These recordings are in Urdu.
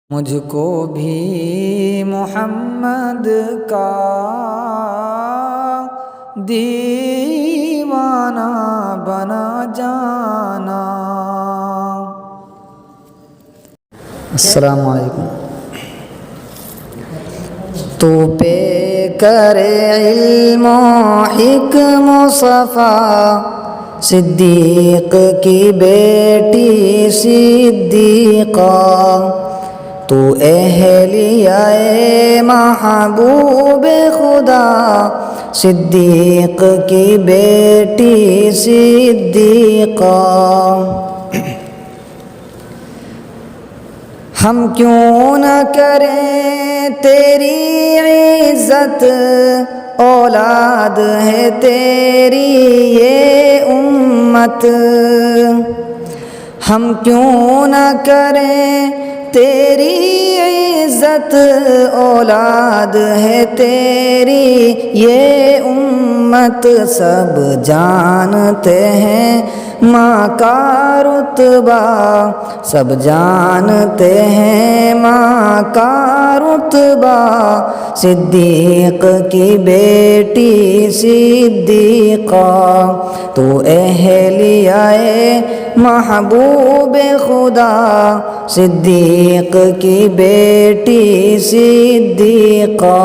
مجھ کو بھی محمد کا دیوانہ بنا جانا۔ السلام علیکم۔ تو پہ کرے علم و حکم و صفا، صدیق کی بیٹی صدیقہ، تو اہلیہ محبوب خدا، صدیق کی بیٹی صدیقہ۔ ہم کیوں نہ کریں تیری عزت، اولاد ہے تیری یہ امت۔ ہم کیوں نہ کریں تیری عزت، اولاد ہے تیری یہ امت۔ سب جانتے ہیں ماں کا رتبہ، سب جانتے ہیں ماں کا رتبہ، صدیق کی بیٹی صدیقہ، تو اہلیہ محبوب خدا، صدیق کی بیٹی صدیقہ۔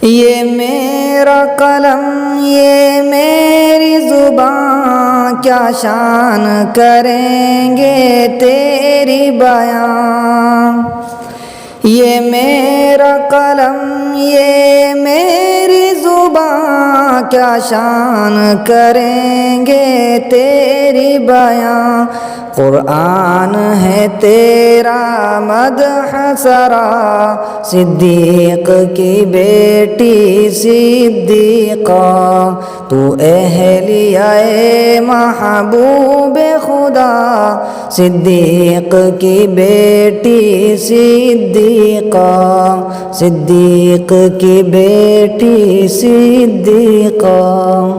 یہ میرا قلم یہ میری زبان، کیا شان کریں گے تیری بیان۔ یہ میرا قلم یہ میری زبان، کیا شان کریں گے تیری بیان۔ قرآن ہے تیرا مدح سرا، صدیق کی بیٹی صدیقہ، تو اہلیہ محبوب خدا، صدیق کی بیٹی صدیقہ، صدیق کی بیٹی صدیقہ۔